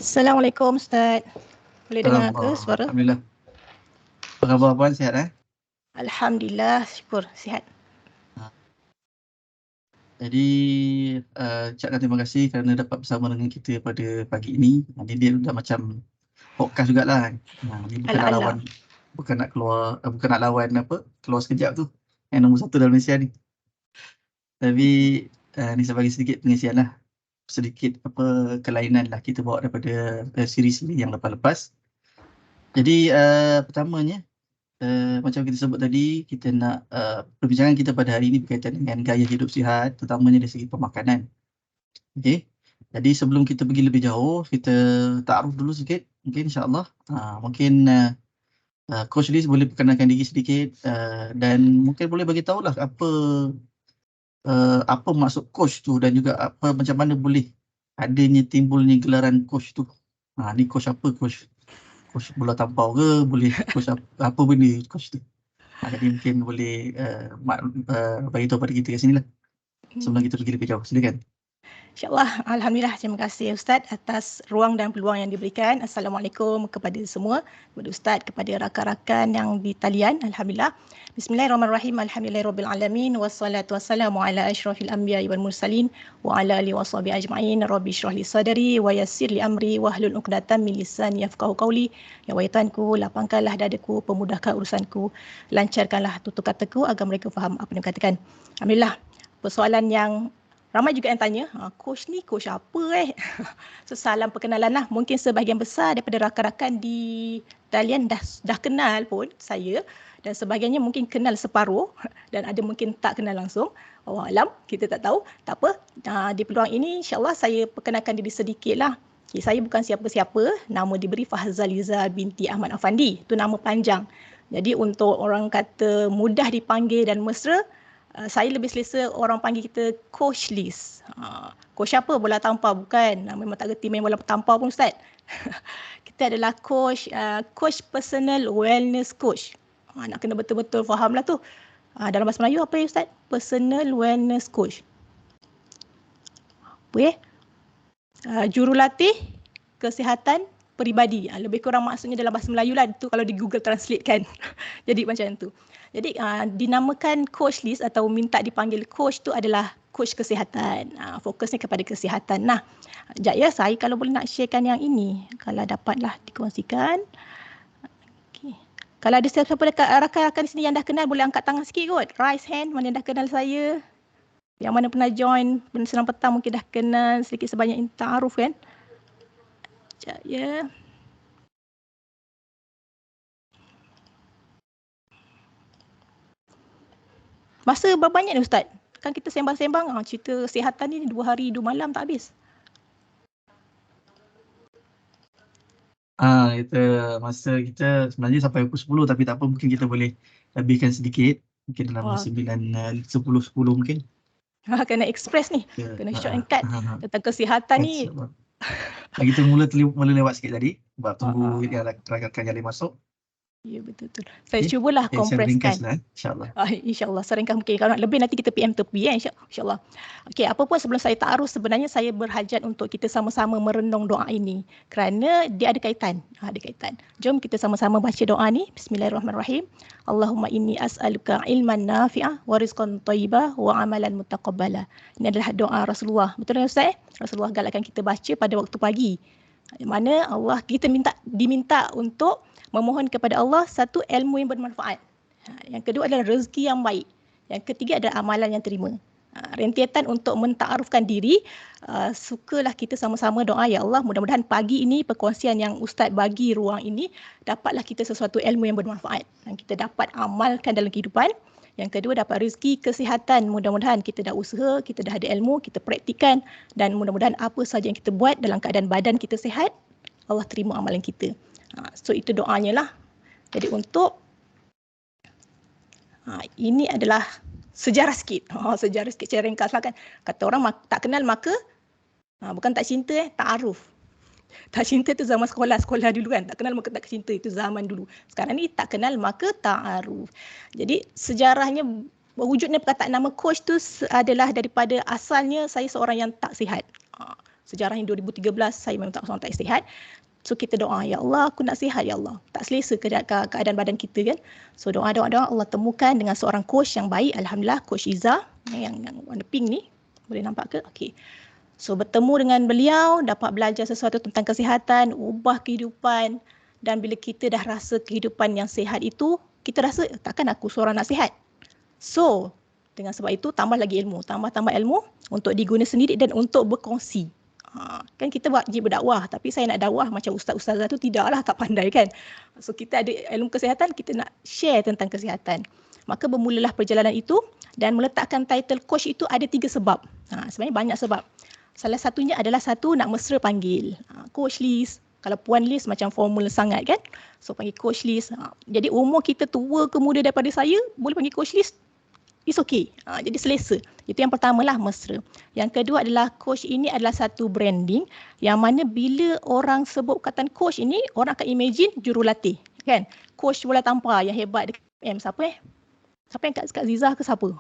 Assalamualaikum Ustaz. Boleh dengar ke suara? Alhamdulillah. Apa khabar Puan? Sihat Alhamdulillah, syukur sihat. Jadi ucapkan terima kasih kerana dapat bersama dengan kita pada pagi ini. Ini dia dah macam podcast jugalah. Ini bukan nak lawan, bukan nak keluar, bukan nak lawan apa, keluar sekejap tu. Yang nombor 1 dalam Malaysia ni. Tapi ni saya bagi sedikit pengisian lah. Sedikit apa kelainan lah kita bawa daripada siri-siri yang lepas-lepas. Jadi pertamanya, macam kita sebut tadi, kita nak perbincangan kita pada hari ini berkaitan dengan gaya hidup sihat, terutamanya dari segi pemakanan. Okey. Jadi sebelum kita pergi lebih jauh, kita taaruf dulu sikit. Mungkin insya-Allah mungkin Coach Liz boleh perkenalkan diri sedikit dan mungkin boleh bagi tahulah apa maksud coach tu dan juga macam mana boleh adanya timbulnya gelaran coach tu. Ni coach apa, coach bola tampau ke, boleh coach apa benda coach tu. Jadi mungkin boleh bagi tahu pada kita kat sini lah. Sebelum kita pergi lebih jauh. Silakan. InsyaAllah, Alhamdulillah, terima kasih Ustaz atas ruang dan peluang yang diberikan. Assalamualaikum kepada semua, kepada Ustaz, kepada rakan-rakan yang di talian. Alhamdulillah. Bismillahirrahmanirrahim. Alhamdulillahirrabbilalamin. Wassalatu wassalamu ala asyrafil anbiya'i wal mursalin wa ala alihi washabihi ajma'in. Rabbi syrah li sadri wa yassir li amri wahlul 'uqdatam min lisani yafqahu qawli. Ya waitanku, lapangkanlah dadaku, pemudahkan urusanku, lancarkanlah tutur kataku agar mereka faham apa yang dikatakan. Alhamdulillah. Persoalan yang ramai juga yang tanya, coach ni coach apa So salam perkenalan lah. Mungkin sebahagian besar daripada rakan-rakan di talian dah kenal pun saya, dan sebahagiannya mungkin kenal separuh dan ada mungkin tak kenal langsung. Allah alam, kita tak tahu. Tak apa, di peluang ini insyaAllah saya perkenalkan diri sedikit lah. Okay, saya bukan siapa-siapa, nama diberi Fahzaliza binti Ahmad Afandi. Itu nama panjang. Jadi untuk orang kata mudah dipanggil dan mesra, saya lebih selesa orang panggil kita Coach Liz. Coach apa? Bola tampar bukan. Memang tak reti main bola tampar pun Ustaz. Kita adalah coach personal wellness coach. Nak kena betul-betul faham lah tu. Dalam bahasa Melayu apa ya Ustaz? Personal wellness coach. Apa ya? Jurulatih kesihatan peribadi. Lebih kurang maksudnya dalam bahasa Melayu lah. Itu kalau di Google Translate kan. Jadi macam tu. Jadi dinamakan Coach Liz atau minta dipanggil coach tu adalah coach kesihatan. Fokusnya kepada kesihatan. Nah, sekejap ya, saya kalau boleh nak sharekan yang ini. Kalau dapatlah dikongsikan. Okay. Kalau ada siapa dekat rakan-rakan di sini yang dah kenal, boleh angkat tangan sikit kot. Raise hand, mana yang dah kenal saya. Yang mana pernah join, senang petang mungkin dah kenal sedikit sebanyak ini ta'aruf kan. Sekejap ya. Masa berapa banyak ni Ustaz? Kan kita sembang-sembang, cerita kesihatan ni 2 hari 2 malam tak habis. Masa kita sebenarnya sampai pukul 10 tapi tak apa, mungkin kita boleh lebihkan sedikit. Mungkin dalam 9, 10 mungkin. Kena express ni. Kena short and cut. Tentang kesihatan ni. Kita mula lewat sikit tadi. Sebab tunggu rakan-rakan yang masuk. Ya, betul-betul. Saya cubalah kompreskan. InsyaAllah. InsyaAllah, seringkah mungkin. Kalau nak lebih nanti kita PM tepi ya, insyaAllah. Okey, apa pun sebelum saya ta'aruf, sebenarnya saya berhajat untuk kita sama-sama merenung doa ini. Kerana dia ada kaitan. Ada kaitan. Jom kita sama-sama baca doa ni. Bismillahirrahmanirrahim. Allahumma inni as'aluka ilman nafi'ah wa rizqan thayyibah wa amalan mutaqabbala. Ini adalah doa Rasulullah. Betul tak Ustaz? Rasulullah galakkan kita baca pada waktu pagi. Mana Allah kita diminta untuk memohon kepada Allah satu ilmu yang bermanfaat. Yang kedua adalah rezeki yang baik. Yang ketiga adalah amalan yang terima. Rentetan untuk mentaarufkan diri, sukalah kita sama-sama doa, ya Allah, mudah-mudahan pagi ini perkongsian yang Ustaz bagi ruang ini dapatlah kita sesuatu ilmu yang bermanfaat dan kita dapat amalkan dalam kehidupan. Yang kedua dapat rezeki kesihatan, mudah-mudahan kita dah usaha, kita dah ada ilmu, kita praktikkan dan mudah-mudahan apa saja yang kita buat dalam keadaan badan kita sihat, Allah terima amalan kita. So itu doanya lah. Jadi untuk ini adalah sejarah sikit. Sejarah sikit secara ringkas lah kan. Kata orang tak kenal maka bukan tak cinta, ta'aruf. Tak cinta tu zaman sekolah dulu kan. Tak kenal maka tak cinta, itu zaman dulu. Sekarang ni tak kenal maka ta'aruf. Jadi sejarahnya, wujudnya perkataan nama coach tu adalah daripada asalnya saya seorang yang tak sihat. sejarah yang 2013 saya memang tak sihat. So kita doa, ya Allah aku nak sihat ya Allah. Tak selesa keadaan badan kita kan. So doa Allah temukan dengan seorang coach yang baik. Alhamdulillah, Coach Iza yang warna pink ni. Boleh nampak ke? Okey. So bertemu dengan beliau, dapat belajar sesuatu tentang kesihatan, ubah kehidupan, dan bila kita dah rasa kehidupan yang sihat itu, kita rasa takkan aku seorang nak sihat. So dengan sebab itu tambah lagi ilmu, tambah ilmu untuk diguna sendiri dan untuk berkongsi. Kan kita wajib berdakwah, tapi saya nak dakwah macam ustaz-ustazah tu tidaklah, tak pandai kan. So kita ada ilmu kesihatan, kita nak share tentang kesihatan. Maka bermulalah perjalanan itu, dan meletakkan title coach itu ada 3 sebab. Sebenarnya banyak sebab. Salah satunya adalah satu, nak mesra panggil. Coach Liz, kalau Puan Liz macam formal sangat kan. So panggil Coach Liz. Jadi umur kita tua ke muda daripada saya, boleh panggil Coach Liz. It's okay. Jadi selesa. Itu yang pertama lah, mesra. Yang kedua adalah coach ini adalah satu branding yang mana bila orang sebut perkataan coach ini, orang akan imagine jurulatih. Kan? Coach bola tampar yang hebat dekat PM. Siapa Siapa yang kat Zizah ke siapa?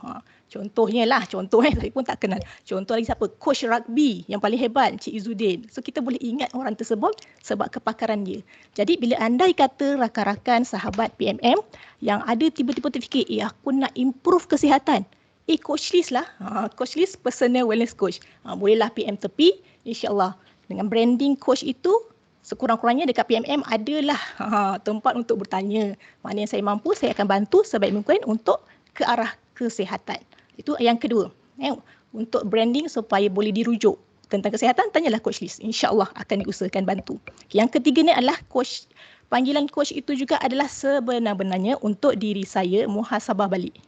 Contohnya lah, saya pun tak kenal. Contoh lagi siapa? Coach rugby yang paling hebat, Cik Izzuddin. So kita boleh ingat orang tersebut sebab kepakaran dia. Jadi bila andai kata rakan-rakan sahabat PMM yang ada tiba-tiba terfikir, aku nak improve kesihatan. Coach Liz lah. Coach Liz personal wellness coach. Bolehlah PM tepi, insyaAllah. Dengan branding coach itu, sekurang-kurangnya dekat PMM adalah tempat untuk bertanya. Mana yang saya mampu, saya akan bantu sebaik mungkin untuk ke arah kesihatan. Itu yang kedua. Untuk branding supaya boleh dirujuk tentang kesihatan, tanyalah Coach Liz. InsyaAllah akan diusahakan bantu. Yang ketiga ni adalah coach. Panggilan coach itu juga adalah sebenar-benarnya untuk diri saya muhasabah balik.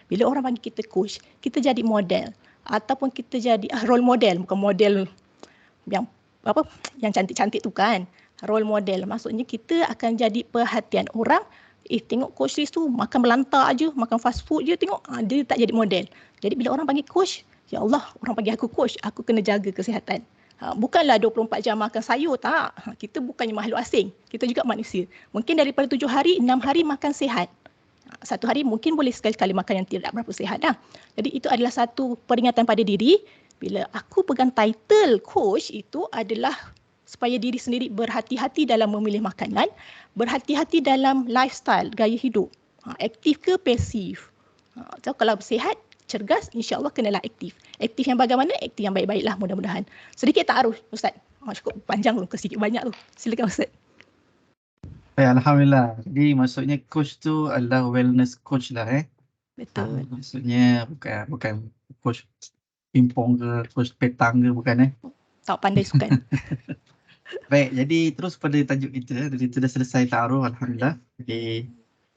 Bila orang panggil kita coach, kita jadi model. Ataupun kita jadi role model. Bukan model yang cantik-cantik tu kan, role model. Maksudnya kita akan jadi perhatian orang. Tengok Coach Liz tu makan melantak je, makan fast food je, tengok dia tak jadi model. Jadi bila orang panggil coach, ya Allah, orang panggil aku coach, aku kena jaga kesihatan. Bukanlah 24 jam makan sayur, tak. Kita bukannya makhluk asing, kita juga manusia. Mungkin daripada 7 hari, 6 hari makan sihat. 1 hari mungkin boleh sekali-kali makan yang tidak berapa sihat dah. Jadi itu adalah satu peringatan pada diri. Bila aku pegang title coach, itu adalah supaya diri sendiri berhati-hati dalam memilih makanan, berhati-hati dalam lifestyle, gaya hidup. Aktif ke pasif. So kalau sihat, cergas, insyaAllah kenalah aktif. Aktif yang bagaimana? Aktif yang baik-baiklah mudah-mudahan. Sedikit ta'aruf Ustaz. Cukup panjang lu ke sikit banyak tu. Silakan Ustaz. Alhamdulillah. Jadi maksudnya coach tu adalah wellness coach lah Betul. Maksudnya bukan coach pingpong ke, coach petang ke, bukan Tak pandai sukan. Baik, jadi terus pada tajuk kita. Jadi kita dah selesai ta'aruf, Alhamdulillah. Jadi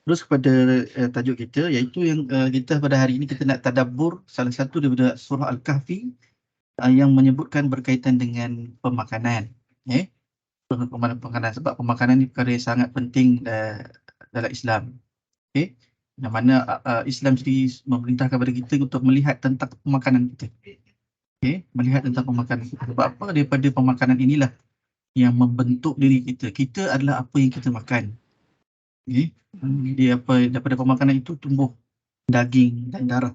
terus kepada tajuk kita, iaitu yang kita pada hari ini kita nak tadabbur salah satu daripada surah Al-Kahfi yang menyebutkan berkaitan dengan pemakanan. Pemakanan, sebab pemakanan ni perkara yang sangat penting dalam Islam. Yang mana Islam sendiri memerintahkan kepada kita untuk melihat tentang pemakanan kita. Melihat tentang pemakanan kita. Sebab apa? Daripada pemakanan inilah yang membentuk diri kita. Kita adalah apa yang kita makan. Daripada pemakanan itu tumbuh daging dan darah.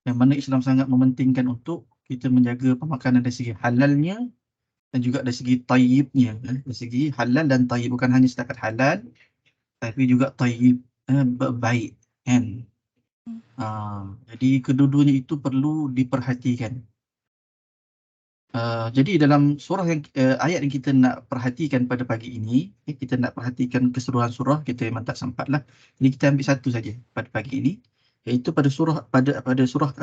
Yang mana Islam sangat mementingkan untuk kita menjaga pemakanan dari segi halalnya dan juga dari segi tayyibnya. Dari segi halal dan tayyib. Bukan hanya setakat halal, tapi juga tayyib. Baik kan. Jadi kedua-duanya itu perlu diperhatikan. Jadi dalam surah ayat yang kita nak perhatikan pada pagi ini, kita nak perhatikan keseluruhan surah, kita memang tak sempat lah. Jadi kita ambil satu saja pada pagi ini, iaitu pada surah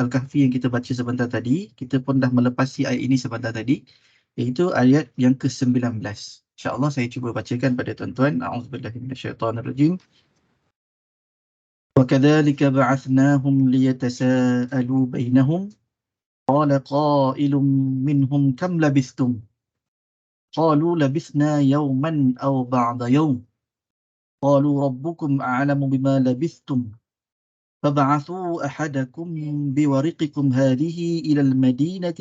Al-Kahfi yang kita baca sebentar tadi. Kita pun dah melepasi ayat ini sebentar tadi, iaitu ayat yang ke-19. InsyaAllah saya cuba bacakan pada tuan-tuan. A'udzubillahi minasyaitanirrajim. وَكَذَلِكَ بَعَثْنَاهُمْ لِيَتَسَاءَلُوا بَيْنَهُمْ قَالَ قَائِلٌ مِّنْهُمْ كَمْ لَبِثْتُمْ قَالُوا لَبِثْنَا يَوْمًا أَوْ بَعْضَ يَوْمٍ قَالُوا رَبُّكُمْ أَعْلَمُ بِمَا لَبِثْتُمْ فَابْعَثُوا أَحَدَكُمْ بِوَرِقِكُمْ هَٰذِهِ إِلَى الْمَدِينَةِ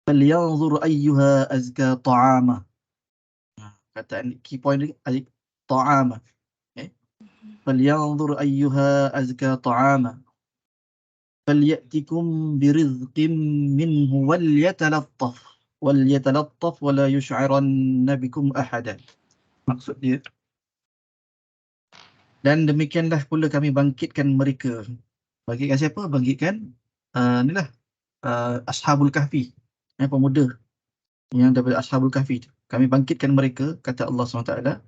فَلْيَنظُرْ أَيُّهَا أَزْكَى طَعَامًا. Kata key point طَعَامًا. فَلْيَنظُرْ أَيُّهَا أَزْكَى طَعَامًا فَلْيَأْتِكُمْ بِرِزْقٍ مِّنْهُ وَلْيَتَلَطَّفْ وَلْيَتَلَطَّفْ وَلَا يُشْعِرَنَّ بِكُمْ أَحَدًا. Maksud dia, dan demikianlah pula kami bangkitkan mereka. Bangkitkan siapa? Bangkitkan inilah Ashabul Kahfi, pemuda yang daripada Ashabul Kahfi. Kami bangkitkan mereka, kata Allah SWT.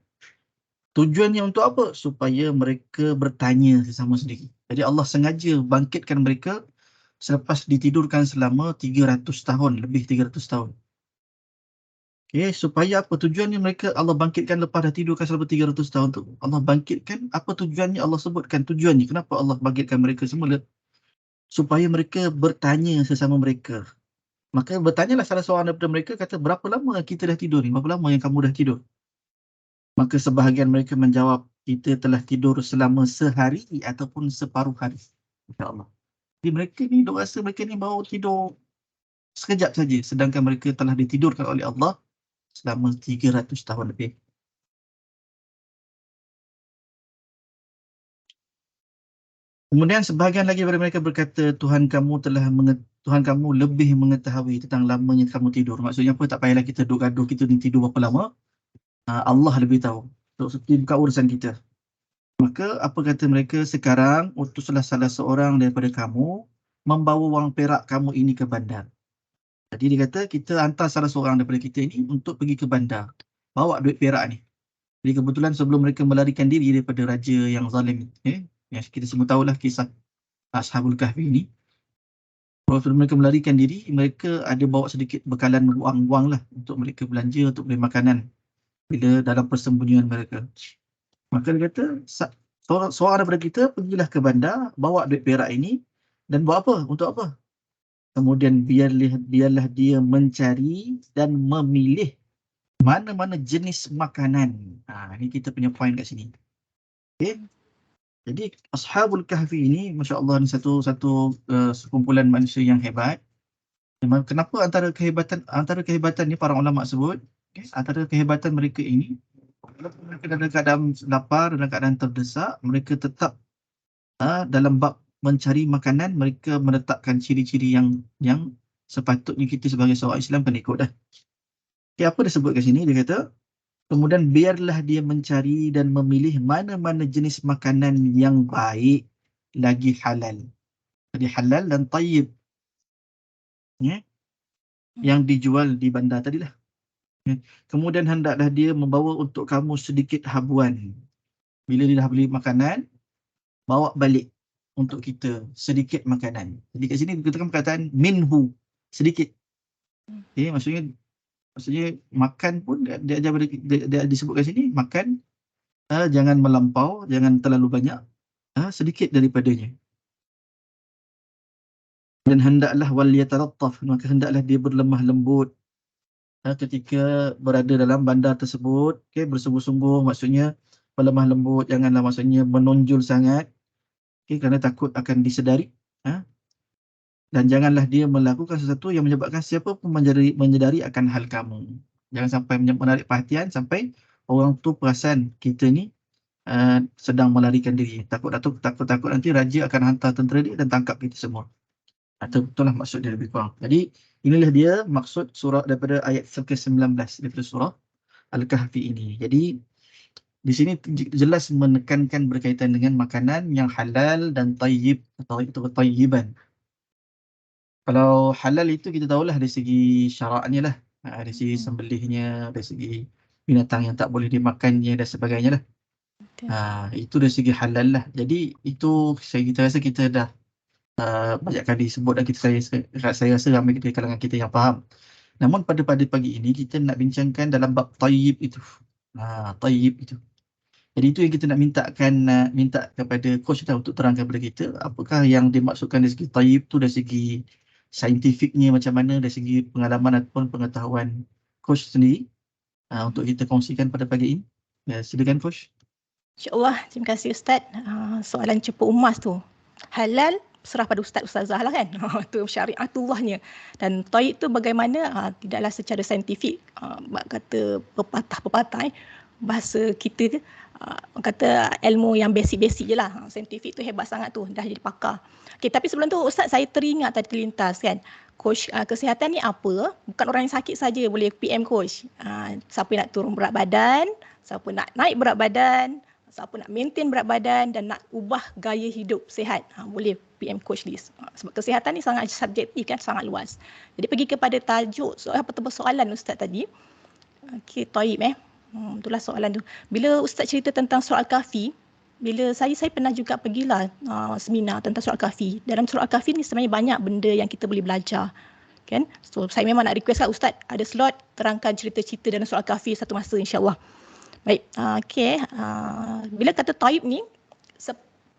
Tujuannya untuk apa? Supaya mereka bertanya sesama sendiri. Jadi Allah sengaja bangkitkan mereka selepas ditidurkan selama 300 tahun, lebih 300 tahun. Okay, supaya apa tujuannya mereka Allah bangkitkan lepas dah tidurkan selama 300 tahun tu? Allah bangkitkan, apa tujuannya Allah sebutkan tujuannya. Kenapa Allah bangkitkan mereka semula? Supaya mereka bertanya sesama mereka. Maka bertanyalah salah seorang daripada mereka, kata, berapa lama kita dah tidur ni? Berapa lama yang kamu dah tidur? Maka sebahagian mereka menjawab, kita telah tidur selama sehari ataupun separuh hari. InsyaAllah. Jadi mereka ni, duk rasa mereka ni baru tidur sekejap saja, sedangkan mereka telah ditidurkan oleh Allah selama 300 tahun lebih. Kemudian sebahagian lagi daripada mereka berkata, Tuhan kamu lebih mengetahui tentang lamanya kamu tidur. Maksudnya apa? Tak payahlah kita duk gaduh kita ni tidur berapa lama. Allah lebih tahu. Bukan urusan kita. Maka apa kata mereka? Sekarang utuslah salah seorang daripada kamu membawa wang perak kamu ini ke bandar. Jadi dia kata, kita hantar salah seorang daripada kita ini untuk pergi ke bandar. Bawa duit perak ni. Jadi kebetulan sebelum mereka melarikan diri daripada raja yang zalim, yang kita semua tahulah kisah Ashabul Kahfi ini. Sebelum mereka melarikan diri, mereka ada bawa sedikit bekalan wang-wang lah untuk mereka belanja, untuk beli makanan bila dalam persembunyian mereka. Maka dia kata, seorang daripada kita pergilah ke bandar, bawa duit perak ini, dan buat apa? Untuk apa? Kemudian biarlah dia mencari dan memilih mana-mana jenis makanan. Ini kita punya point kat sini. Okay. Jadi Ashabul Kahfi ini, Masya Allah, ni satu sekumpulan manusia yang hebat. Kenapa antara kehebatan ni para ulama sebut, antara kehebatan mereka ini, walaupun mereka dalam keadaan lapar, dalam keadaan terdesak, mereka tetap dalam bab mencari makanan, mereka menetapkan ciri-ciri yang sepatutnya kita sebagai seorang Islam kena ikut dah. Okay, apa dia sebut kat sini? Dia kata, kemudian biarlah dia mencari dan memilih mana-mana jenis makanan yang baik lagi halal. Jadi halal dan tayyib. Yang dijual di bandar tadilah. Kemudian hendaklah dia membawa untuk kamu sedikit habuan. Bila dia dah beli makanan, bawa balik untuk kita sedikit makanan. Jadi kat sini dikatakan perkataan minhu, sedikit. Okay, maksudnya makan pun dia disebut kat sini, makan jangan melampau, jangan terlalu banyak, sedikit daripadanya. Dan hendaklah waliyatalattaf, maka hendaklah dia berlemah lembut ketika berada dalam bandar tersebut. Okay, bersungguh-sungguh, maksudnya berlemah lembut, janganlah maksudnya menonjol sangat, okay, kerana takut akan disedari. Dan janganlah dia melakukan sesuatu yang menyebabkan siapa pun menyedari akan hal kamu. Jangan sampai menarik perhatian sampai orang tu perasan kita ni sedang melarikan diri. Takut nanti raja akan hantar tentera dia dan tangkap kita semua. Itulah maksud dia lebih kurang. Jadi inilah dia maksud surah daripada ayat ke-19 daripada surah Al-Kahfi ini. Jadi di sini jelas menekankan berkaitan dengan makanan yang halal dan tayyib atau itu tayyiban. Kalau halal itu kita tahulah dari segi syaraknya lah. Dari segi sembelihnya, dari segi binatang yang tak boleh dimakannya dan sebagainya lah. Itu dari segi halal lah. Jadi itu kita rasa kita dah banyak kali sebut dan saya rasa ramai di kalangan kita yang faham. Namun pada pagi ini kita nak bincangkan dalam bab tayyib itu. Tayyib itu. Jadi itu yang kita nak minta kepada coach kita untuk terangkan kepada kita apakah yang dimaksudkan dari segi tayyib tu, dari segi saintifiknya macam mana, dari segi pengalaman ataupun pengetahuan coach sendiri untuk kita kongsikan pada pagi ini. Silakan coach. InsyaAllah, terima kasih Ustaz. Soalan cepu emas tu. Halal serah pada Ustazah lah kan. Itu syariatullahnya. Dan tayyib tu bagaimana? Tidaklah secara saintifik, kata pepatah-pepatah bahasa kita kata ilmu yang basic-basic je lah. Saintifik tu hebat sangat tu, dah jadi pakar. Okay, tapi sebelum tu Ustaz, saya teringat tadi terlintas kan, coach kesihatan ni apa? Bukan orang yang sakit saja boleh PM coach. Siapa yang nak turun berat badan, siapa nak naik berat badan, siapa nak maintain berat badan dan nak ubah gaya hidup sihat, boleh PM coach list. Sebab kesihatan ni sangat subjektif kan, sangat luas. Jadi pergi kepada tajuk soalan Ustaz tadi. Okey, Taib itulah soalan tu. Bila Ustaz cerita tentang surah Al-Kahfi, bila saya pernah juga pergilah seminar tentang surah Al-Kahfi. Dalam surah Al-Kahfi ni sebenarnya banyak benda yang kita boleh belajar. Kan? So saya memang nak request lah Ustaz ada slot terangkan cerita-cerita dalam surah Al-Kahfi satu masa insya-Allah. Baik, okey. Bila kata Taib ni,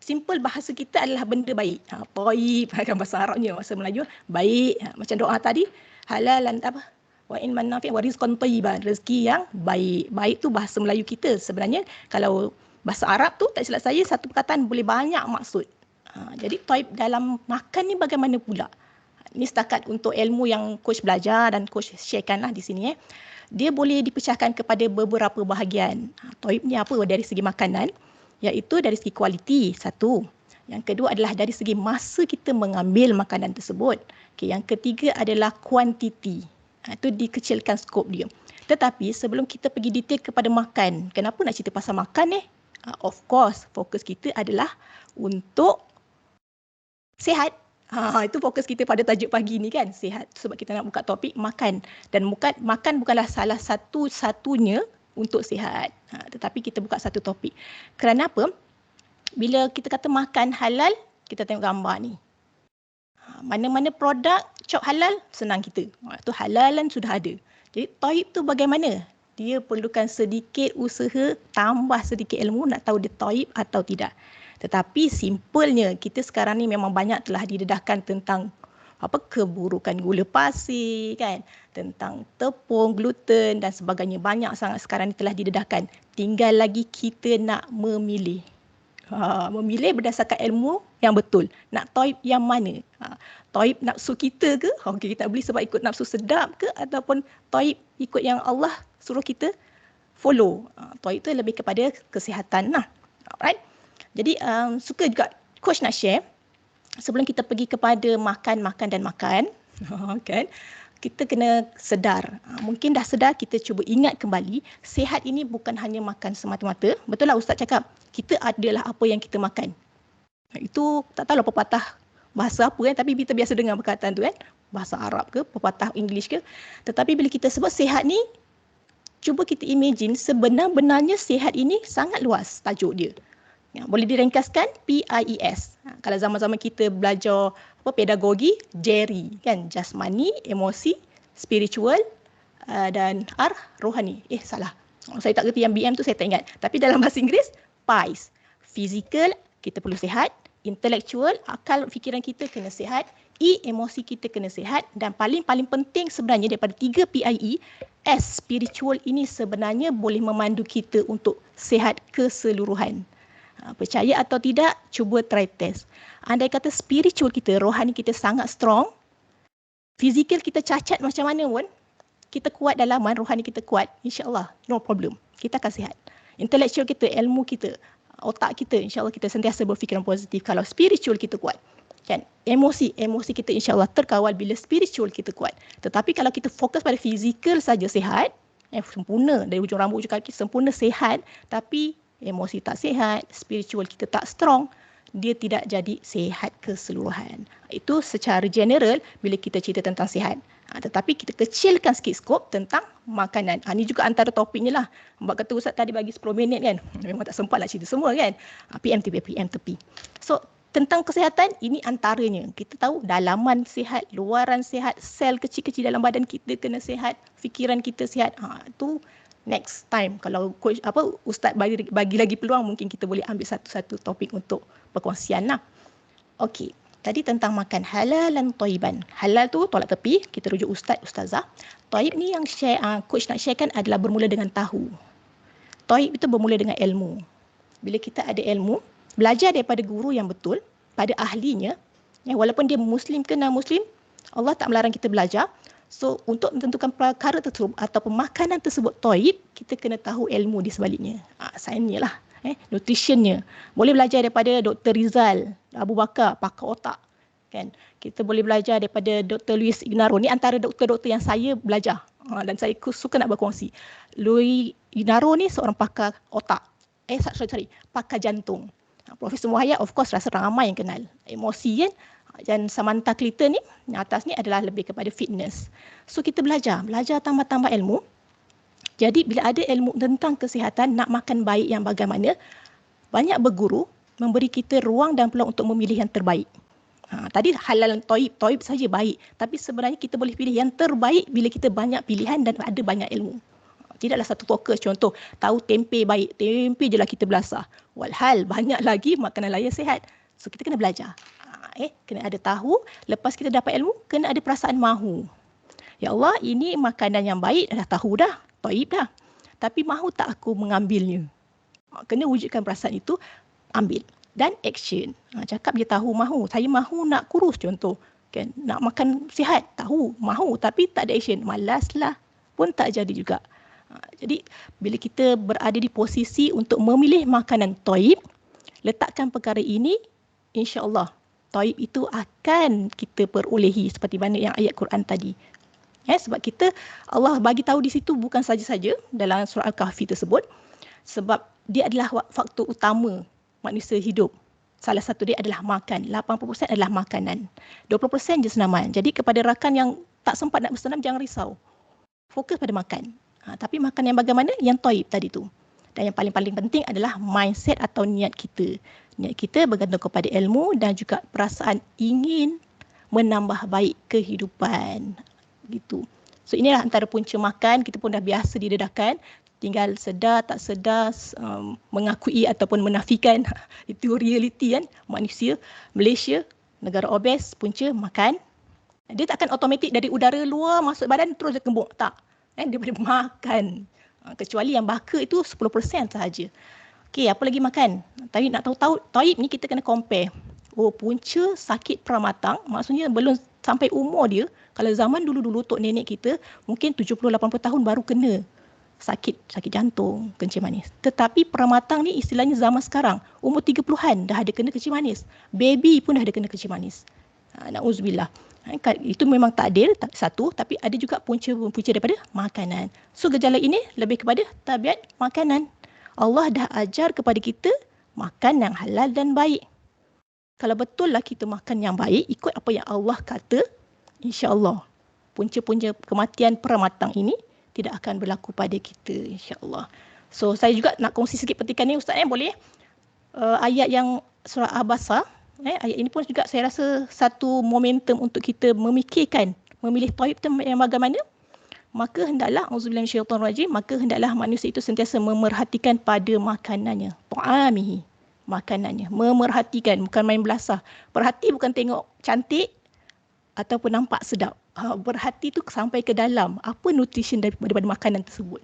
simple bahasa kita adalah benda baik. Taib kan bahasa Arabnya, bahasa Melayu baik. Macam doa tadi, halalan apa? Wa in manafi' wa rizqan thayyiban, rezeki yang baik. Baik tu bahasa Melayu kita. Sebenarnya kalau bahasa Arab tu tak silap saya satu perkataan boleh banyak maksud. Jadi Taib dalam makan ni bagaimana pula? Ini setakat untuk ilmu yang coach belajar dan coach sharekan lah di sini Dia boleh dipecahkan kepada beberapa bahagian. Taib ni apa dari segi makanan? Iaitu dari segi kualiti, satu. Yang kedua adalah dari segi masa kita mengambil makanan tersebut. Okay, yang ketiga adalah kuantiti. Itu dikecilkan skop dia. Tetapi sebelum kita pergi detail kepada makan, kenapa nak cerita pasal makan Of course, fokus kita adalah untuk sihat. Itu fokus kita pada tajuk pagi ni kan, sihat. Sebab kita nak buka topik makan. Dan makan bukanlah salah satu-satunya untuk sihat. Tetapi kita buka satu topik. Kerana apa? Bila kita kata makan halal, kita tengok gambar ni. Mana-mana produk cop halal, senang kita. Itu halalan sudah ada. Jadi Taib tu bagaimana? Dia perlukan sedikit usaha, tambah sedikit ilmu nak tahu dia Taib atau tidak. Tetapi simpelnya kita sekarang ni memang banyak telah didedahkan tentang keburukan gula pasir kan, tentang tepung, gluten dan sebagainya. Banyak sangat sekarang ni telah didedahkan. Tinggal lagi kita nak memilih. Memilih berdasarkan ilmu yang betul. Nak Taib yang mana? Taib nafsu kita ke? Okey, kita beli sebab ikut nafsu sedap ke? Ataupun Taib ikut yang Allah suruh kita follow? Taib tu lebih kepada kesihatan lah. Alright. Jadi suka juga coach nak share. Sebelum kita pergi kepada makan kan? Kita kena sedar. Mungkin dah sedar, kita cuba ingat kembali. Sihat ini bukan hanya makan semata-mata. Betul lah Ustaz cakap, kita adalah apa yang kita makan. Itu tak tahu lah pepatah bahasa apa kan, tapi kita biasa dengar perkataan tu kan. Bahasa Arab ke, pepatah English ke. Tetapi bila kita sebut sihat ni, cuba kita imagine sebenar-benarnya sihat ini sangat luas tajuk dia. Boleh diringkaskan PIES. Kalau zaman-zaman kita belajar pedagogi, JERI kan, jasmani, emosi, spiritual dan rohani. Salah. Saya tak kerti yang BM tu, saya tak ingat. Tapi dalam bahasa Inggeris, PIES. Physical, kita perlu sihat. Intellectual, akal fikiran kita kena sihat. Emosi kita kena sihat. Dan paling penting sebenarnya daripada 3 PIE, spiritual ini sebenarnya boleh memandu kita untuk sihat keseluruhan. Percaya atau tidak, cuba try test. Andai kata spiritual kita, rohani kita sangat strong, fizikal kita cacat macam mana pun, kita kuat dalaman, rohani kita kuat, insya-Allah, no problem. Kita akan sihat. Intellectual kita, ilmu kita, otak kita, insya-Allah kita sentiasa berfikiran positif kalau spiritual kita kuat. Kan? Emosi kita insya-Allah terkawal bila spiritual kita kuat. Tetapi kalau kita fokus pada fizikal saja sihat, sempurna dari ujung rambut ujung kaki sempurna sihat, tapi emosi tak sihat, spiritual kita tak strong, dia tidak jadi sihat keseluruhan. Itu secara general bila kita cerita tentang sihat. Tetapi kita kecilkan sikit skop tentang makanan. Ini juga antara topiknya lah. Mbak kata Ustaz tadi bagi 10 minit kan. Memang tak sempat nak cerita semua kan. PM tepi. So tentang kesihatan, ini antaranya. Kita tahu dalaman sihat, luaran sihat, sel kecil-kecil dalam badan kita kena sihat, fikiran kita sihat. Itu next time kalau coach Ustaz bagi lagi peluang, mungkin kita boleh ambil satu-satu topik untuk perkongsian lah. Okey, tadi tentang makan halal dan thayyiban. Halal tu tolak tepi, kita rujuk ustazah. Thayyib ni yang coach nak sharekan adalah bermula dengan tahu. Thayyib itu bermula dengan ilmu. Bila kita ada ilmu, belajar daripada guru yang betul, pada ahlinya, walaupun dia muslim ke non muslim, Allah tak melarang kita belajar. So untuk menentukan perkara tersebut atau makanan tersebut toib, kita kena tahu ilmu di sebaliknya. Sainsnya lah, nutritionnya. Boleh belajar daripada Dr. Rizal Abu Bakar, pakar otak. Kan? Kita boleh belajar daripada Dr. Luis Ignaro. Ni antara doktor-doktor yang saya belajar. Dan saya suka nak berkongsi. Luis Ignaro ni seorang pakar otak. Pakar jantung. Profesor Muhayyad of course rasa ramai yang kenal. Emosi kan. Dan Samantha Clayton ni, yang atas ni adalah lebih kepada fitness. So kita belajar tambah-tambah ilmu. Jadi bila ada ilmu tentang kesihatan, nak makan baik yang bagaimana, banyak berguru memberi kita ruang dan peluang untuk memilih yang terbaik. Tadi halal toib saja baik. Tapi sebenarnya kita boleh pilih yang terbaik bila kita banyak pilihan dan ada banyak ilmu. Tidaklah satu fokus. Contoh, tahu tempe baik. Tempe je lah kita belasah. Walhal, banyak lagi makanan lain sihat. So, kita kena belajar. Kena ada tahu. Lepas kita dapat ilmu, kena ada perasaan mahu. Ya Allah, ini makanan yang baik. Dah tahu dah. Toib dah. Tapi mahu tak aku mengambilnya? Kena wujudkan perasaan itu. Ambil. Dan action. Cakap dia tahu mahu. Saya mahu nak kurus contoh. Kan? Nak makan sihat. Tahu. Mahu. Tapi tak ada action. Malaslah. Pun tak jadi juga. Jadi bila kita berada di posisi untuk memilih makanan toib, letakkan perkara ini, insya-Allah toib itu akan kita perolehi seperti mana yang ayat Quran tadi. Sebab kita Allah bagi tahu di situ bukan saja-saja dalam surah Al-Kahfi tersebut, sebab dia adalah faktor utama manusia hidup. Salah satu dia adalah makan. 80% adalah makanan. 20% je senaman. Jadi kepada rakan yang tak sempat nak bersenam, jangan risau. Fokus pada makan. Tapi makan yang bagaimana? Yang toib tadi tu. Dan yang paling-paling penting adalah mindset atau niat kita. Niat kita bergantung kepada ilmu dan juga perasaan ingin menambah baik kehidupan. Gitu. So inilah antara punca makan. Kita pun dah biasa didedahkan. Tinggal sedar, tak sedar, mengakui ataupun menafikan. Itu realiti kan. Manusia, Malaysia, negara obes, punca makan. Dia tak akan automatik dari udara luar masuk badan terus dia kembung. Tak. Dia boleh makan. Kecuali yang baka itu 10% sahaja. Okey, apa lagi makan? Tapi nak tahu toib ni kita kena compare. Punca sakit pramatang, maksudnya belum sampai umur dia. Kalau zaman dulu-dulu tok nenek kita, mungkin 70-80 tahun baru kena sakit jantung, kencing manis. Tetapi pramatang ni istilahnya zaman sekarang. Umur 30-an dah ada kena kencing manis. Baby pun dah ada kena kencing manis. Na'udzubillah. Itu memang takdir satu, tapi ada juga punca daripada makanan. So gejala ini lebih kepada tabiat makanan. Allah dah ajar kepada kita makan yang halal dan baik. Kalau betul lah kita makan yang baik, ikut apa yang Allah kata, insya-Allah punca-punca kematian pramatang ini tidak akan berlaku pada kita, insya-Allah. So saya juga nak kongsi sikit petikan ni Ustaz, boleh? Ayat yang surah Abasa. Ayat ini pun juga saya rasa satu momentum untuk kita memikirkan, memilih toib itu yang bagaimana. Maka hendaklah, auzubillahi minasyaitonirrajim, maka hendaklah manusia itu sentiasa memerhatikan pada makanannya. Ta'amihi, makanannya. Memerhatikan, bukan main belasah. Perhati bukan tengok cantik ataupun nampak sedap. Berhati itu sampai ke dalam. Apa nutrition daripada makanan tersebut.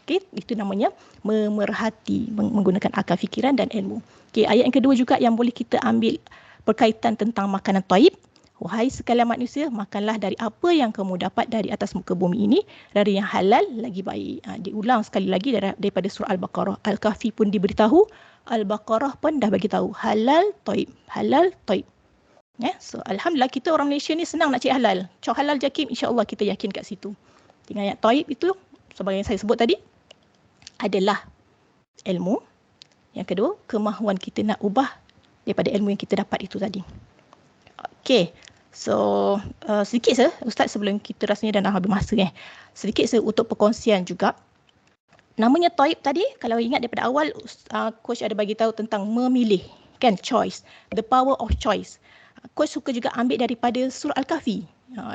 Okay, itu namanya memerhati, menggunakan akal fikiran dan ilmu. Okay, ayat yang kedua juga yang boleh kita ambil berkaitan tentang makanan taib. Wahai sekalian manusia, makanlah dari apa yang kamu dapat dari atas muka bumi ini, dari yang halal lagi baik. Diulang sekali lagi daripada surah Al-Baqarah. Al-Kahfi pun diberitahu, Al-Baqarah pun dah bagi tahu halal taib, halal taib. So alhamdulillah kita orang Malaysia ni senang nak cari halal. Cok halal jakim, insya-Allah kita yakin kat situ. Tinggal ayat taib itu sebagai yang saya sebut tadi adalah ilmu. Yang kedua, kemahuan kita nak ubah daripada ilmu yang kita dapat itu tadi. Okey. So, sedikit saja Ustaz sebelum kita rasanya dah nak habis masa sedikit saja untuk perkongsian juga. Namanya taib tadi, kalau ingat daripada awal coach ada bagi tahu tentang memilih, kan, choice, the power of choice. Coach suka juga ambil daripada surah Al-Kahfi.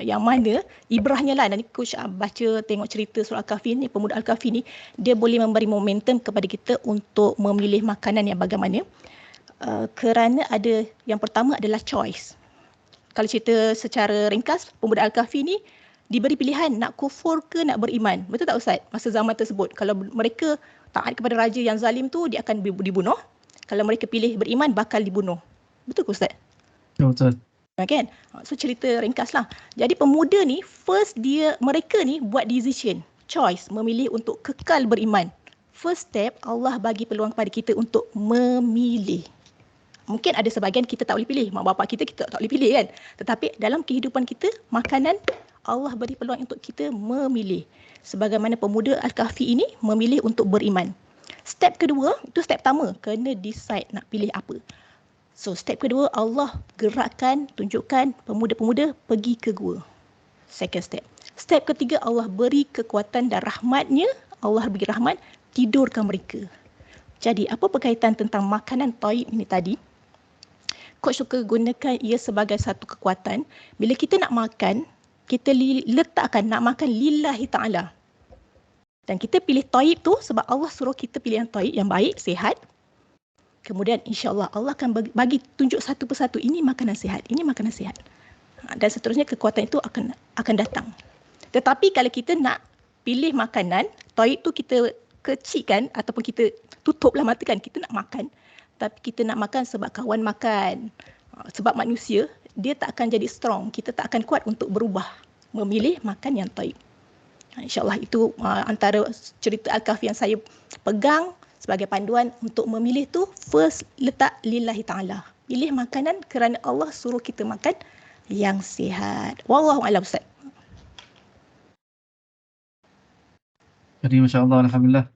Yang mana ibrahnya lah, nanti coach baca tengok cerita surah Al-Kahfi ni, pemuda Al-Kahfi ni, dia boleh memberi momentum kepada kita untuk memilih makanan yang bagaimana. Kerana ada, yang pertama adalah choice. Kalau cerita secara ringkas, pemuda Al-Kahfi ni diberi pilihan nak kufur ke nak beriman. Betul tak Ustaz? Masa zaman tersebut, kalau mereka taat kepada raja yang zalim tu, dia akan dibunuh. Kalau mereka pilih beriman, bakal dibunuh. Betul ke Ustaz? Betul. Kan? So cerita ringkaslah. Jadi pemuda ni first mereka ni buat decision, choice, memilih untuk kekal beriman. First step, Allah bagi peluang kepada kita untuk memilih. Mungkin ada sebahagian kita tak boleh pilih, mak bapak kita tak boleh pilih kan. Tetapi dalam kehidupan kita, makanan Allah beri peluang untuk kita memilih. Sebagaimana pemuda Al-Kahfi ini memilih untuk beriman. Step kedua, itu step pertama, kena decide nak pilih apa. So step kedua, Allah gerakkan, tunjukkan pemuda-pemuda pergi ke gua. Second step. Step ketiga, Allah beri kekuatan dan rahmatnya, Allah beri rahmat, tidurkan mereka. Jadi apa berkaitan tentang makanan thayyib ini tadi? Coach suka gunakan ia sebagai satu kekuatan. Bila kita nak makan, kita letakkan nak makan lillahi ta'ala. Dan kita pilih thayyib tu sebab Allah suruh kita pilih yang thayyib, yang baik, sihat. Kemudian insya-Allah Allah akan bagi tunjuk satu persatu, ini makanan sihat, ini makanan sihat. Dan seterusnya kekuatan itu akan datang. Tetapi kalau kita nak pilih makanan, thayyib tu kita kecilkan ataupun kita tutuplah mata kan, kita nak makan. Tapi kita nak makan sebab kawan makan. Sebab manusia, dia tak akan jadi strong, kita tak akan kuat untuk berubah, memilih makan yang thayyib. InsyaAllah itu antara cerita Al-Kahfi yang saya pegang sebagai panduan untuk memilih tu. First, letak lillahi ta'ala. Pilih makanan kerana Allah suruh kita makan yang sihat. Wallahu'alam Ustaz. Jadi Masya Allah, Alhamdulillah.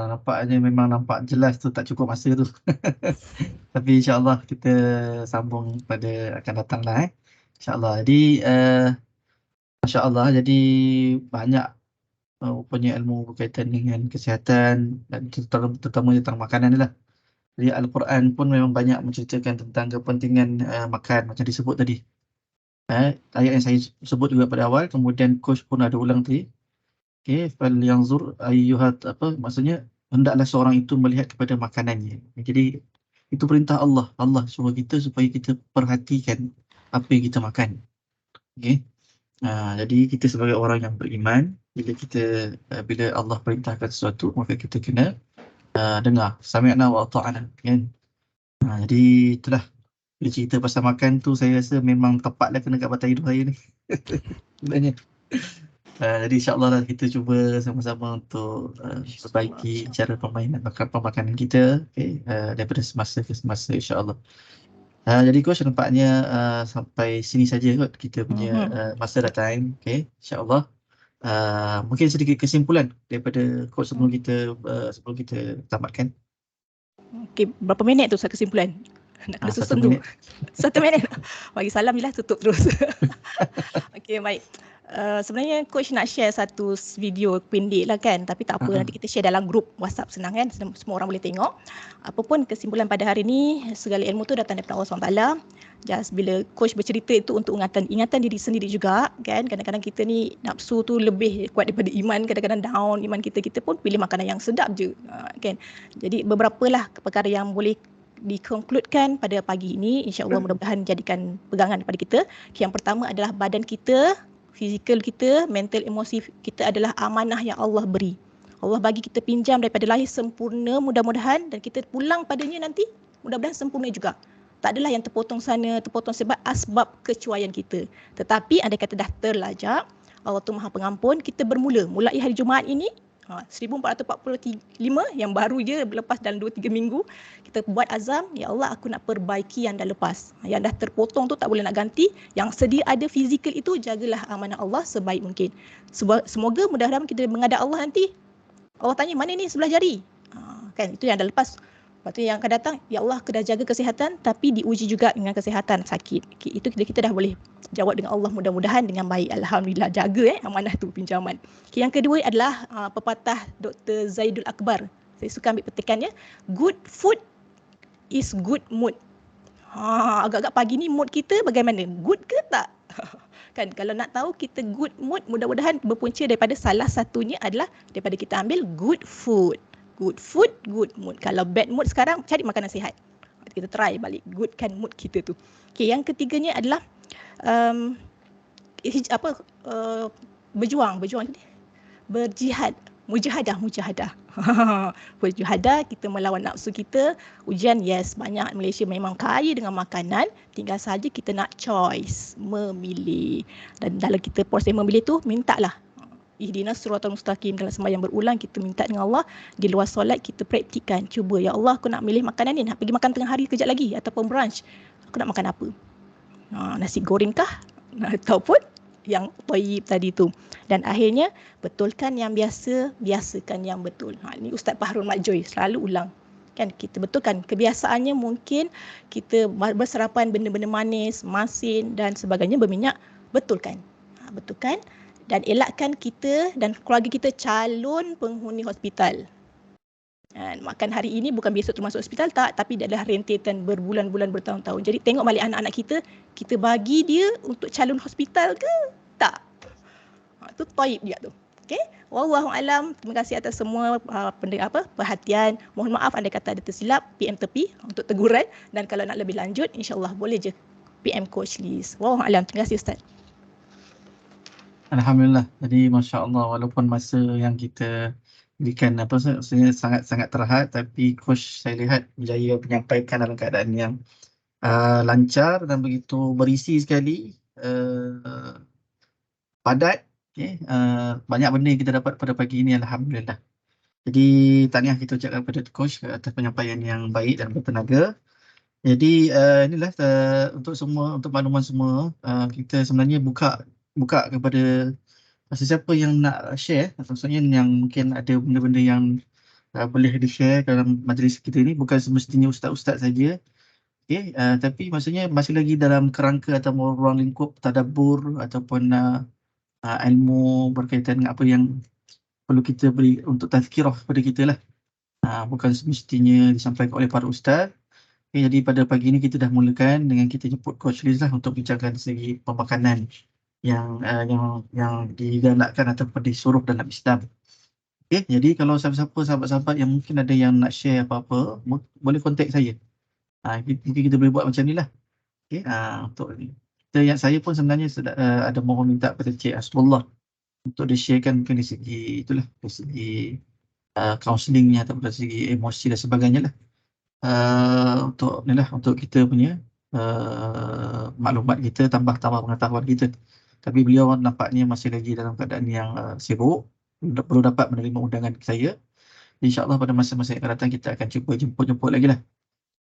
Nampaknya memang nampak jelas tu, tak cukup masa tu. Tapi insyaAllah kita sambung pada akan datang lah. InsyaAllah. Jadi Masya Allah, jadi banyak punya ilmu berkaitan dengan kesihatan dan terutama tentang makanan ni lah. Jadi Al-Quran pun memang banyak menceritakan tentang kepentingan makan macam disebut tadi. Ayat yang saya sebut juga pada awal, kemudian coach pun ada ulang tadi. Okey, fal yanzur ayyuhat, maksudnya hendaklah seorang itu melihat kepada makanannya. Jadi itu perintah Allah. Allah suruh kita supaya kita perhatikan apa yang kita makan. Okey. Jadi kita sebagai orang yang beriman, bila Allah perintahkan sesuatu, maka kita kena dengar, sami'na wa ata'na, kan. Jadi itulah, bila cerita pasal makan tu saya rasa memang tepatlah kena kat batang hidup saya ni. Sebenarnya. Jadi insyaAllah lah kita cuba sama-sama untuk perbaiki cara permainan pemakanan kita, okay, daripada semasa ke semasa insyaAllah. Jadi coach, nampaknya sampai sini saja kot kita punya masa dan time. Okay, insyaAllah. Mungkin sedikit kesimpulan daripada coach sebelum kita tamatkan. Okay, berapa minit tu kesimpulan? Nak kena susun tu. 1 minit. Bagi salam je lah, tutup terus. Okay, baik. Sebenarnya coach nak share satu video pendek lah kan, tapi tak apa, nanti kita share dalam grup WhatsApp, senang kan, semua orang boleh tengok. Apapun kesimpulan pada hari ni, segala ilmu tu datang daripada Allah SWT. Just bila coach bercerita itu untuk ingatan diri sendiri juga kan. Kadang-kadang kita ni nafsu tu lebih kuat daripada iman, kadang-kadang down iman kita pun pilih makanan yang sedap je kan. Jadi beberapa lah perkara yang boleh dikonkludekan pada pagi ini, insya-Allah mudah-mudahan jadikan pegangan kepada kita. Yang pertama adalah badan kita, fizikal kita, mental, emosi kita adalah amanah yang Allah beri. Allah bagi kita pinjam daripada lahir sempurna, mudah-mudahan, dan kita pulang padanya nanti mudah-mudahan sempurna juga. Tak adalah yang terpotong sana, terpotong sebab asbab kecuaian kita. Tetapi andai kata dah terlajak, Allah tu Maha Pengampun, kita mulai hari Jumaat ini 1445 yang baru je lepas dalam 2-3 minggu, kita buat azam, ya Allah aku nak perbaiki yang dah lepas, yang dah terpotong tu tak boleh nak ganti, yang sedia ada fizikal itu jagalah amanah Allah sebaik mungkin. Semoga mudah-mudahan kita menghadap Allah nanti, Allah tanya mana ni sebelah jari, kan itu yang dah lepas. Lepas tu yang akan datang, ya Allah aku dah jaga kesihatan tapi diuji juga dengan kesihatan sakit. Itu kita dah boleh jawab dengan Allah mudah-mudahan dengan baik. Alhamdulillah, jaga amanah tu pinjaman. Yang kedua adalah pepatah Dr. Zaidul Akbar. Saya suka ambil petikannya. Good food is good mood. Agak-agak pagi ni mood kita bagaimana? Good ke tak? Kan kalau nak tahu kita good mood, mudah-mudahan berpunca daripada salah satunya adalah daripada kita ambil good food. Good food, good mood. Kalau bad mood sekarang, cari makanan sihat. Kita try balik goodkan mood kita tu. Okay, yang ketiganya adalah berjuang, berjihad. Mujahadah. Mujahadah, kita melawan nafsu kita. Ujian, yes, banyak. Malaysia memang kaya dengan makanan, tinggal saja kita nak choice, memilih. Dan dalam kita proses memilih tu, mintalah ihdinas siratal mustaqim. Dalam sembahyang berulang kita minta dengan Allah, di luar solat kita praktikkan. Cuba, ya Allah, aku nak milih makanan ni, nak pergi makan tengah hari kejap lagi ataupun brunch. Aku nak makan apa? Nasi goreng kah? Ataupun yang thayyib tadi tu. Dan akhirnya betulkan yang biasa, biasakan yang betul. Ini Ustaz Fahrul Makjoy selalu ulang. Kan kita betulkan kebiasaannya, mungkin kita bersarapan benda-benda manis, masin dan sebagainya berminyak, betulkan. Betulkan dan elakkan kita dan keluarga kita calon penghuni hospital. Makan hari ini bukan besok termasuk hospital, tak, tapi dia adalah rentetan berbulan-bulan, bertahun-tahun. Jadi tengok balik anak-anak kita bagi dia untuk calon hospital ke tak? Itu thayyib dia tu. Okey, wallahu alam. Terima kasih atas semua perhatian. Mohon maaf andai kata ada tersilap, PM tepi untuk teguran, dan kalau nak lebih lanjut insya-Allah boleh je PM Coach Liz. Wallahu alam. Terima kasih Ustaz. Alhamdulillah. Jadi masya-Allah, walaupun masa yang kita berikan sebenarnya sangat-sangat terhad, tapi Coach saya lihat berjaya menyampaikan dalam keadaan yang lancar dan begitu berisi sekali, padat. Banyak benda yang kita dapat pada pagi ini, alhamdulillah. Jadi tahniah kita ucapkan kepada Coach atas penyampaian yang baik dan bertenaga. Jadi inilah untuk makluman semua, kita sebenarnya buka kepada sesiapa yang nak share, maksudnya yang mungkin ada benda-benda yang boleh di-share dalam majlis kita ini, bukan semestinya ustaz-ustaz saja. Okey, tapi maksudnya masih lagi dalam kerangka atau ruang lingkup tadabbur ataupun ilmu berkaitan dengan apa yang perlu kita beri untuk tazkirah kepada kita lah. Bukan semestinya disampaikan oleh para ustaz. Okay, jadi pada pagi ini kita dah mulakan dengan kita jemput Coach Liz lah untuk bincangkan segi pemakanan yang digalakkan ataupun disuruh dalam Islam. Okay, jadi kalau siapa-siapa sahabat-sahabat yang mungkin ada yang nak share apa-apa, boleh kontak saya. Mungkin kita boleh buat macam ni lah. Okay, untuk yang saya pun sebenarnya ada mohon minta kepada Cik Asrullah untuk di-sharekan mungkin dari segi itulah, dari segi counselingnya ataupun dari segi emosi dan sebagainya lah. Untuk kita punya maklumat kita, tambah pengetahuan kita. Tapi beliau nampaknya masih lagi dalam keadaan yang sibuk, perlu dapat menerima undangan saya. InsyaAllah pada masa-masa yang akan datang kita akan cuba jemput lagi lah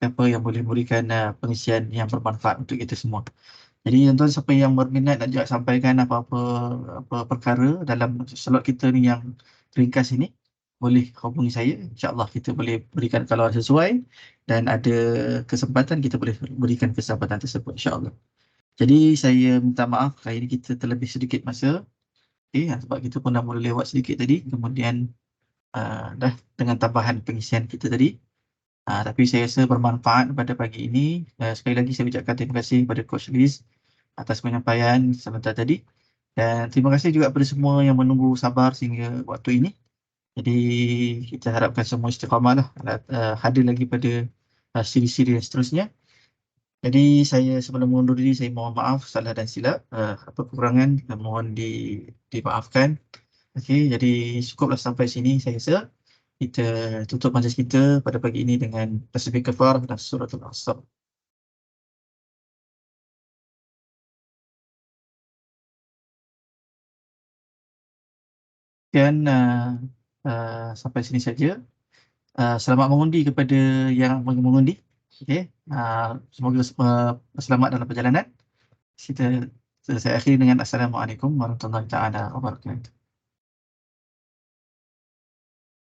siapa yang boleh memberikan pengisian yang bermanfaat untuk kita semua. Jadi tuan-tuan siapa yang berminat nak juga sampaikan apa-apa perkara dalam slot kita ni yang ringkas ini, boleh hubungi saya. InsyaAllah kita boleh berikan kalau sesuai dan ada kesempatan kita boleh berikan kesempatan tersebut insyaAllah. Jadi saya minta maaf hari ini kita terlebih sedikit masa. Sebab kita pun dah mula lewat sedikit tadi. Kemudian dah dengan tambahan pengisian kita tadi. Tapi saya rasa bermanfaat pada pagi ini. Sekali lagi saya ucapkan terima kasih kepada Coach Liz atas penyampaian sebentar tadi. Dan terima kasih juga kepada semua yang menunggu sabar sehingga waktu ini. Jadi kita harapkan semua istiqamah lah, hadir lagi pada siri-siri yang seterusnya. Jadi saya sebelum mengundur diri, saya mohon maaf salah dan silap, apa kekurangan mohon dimaafkan. Okey, jadi cukuplah sampai sini saya rasa. Kita tutup majlis kita pada pagi ini dengan tasbih kafar dan suratul Asr. Dan sampai sini saja. Selamat mengundi kepada yang mengundi. Okey, semoga selamat dalam perjalanan. Saya akhiri dengan Assalamualaikum warahmatullahi taala wabarakatuh.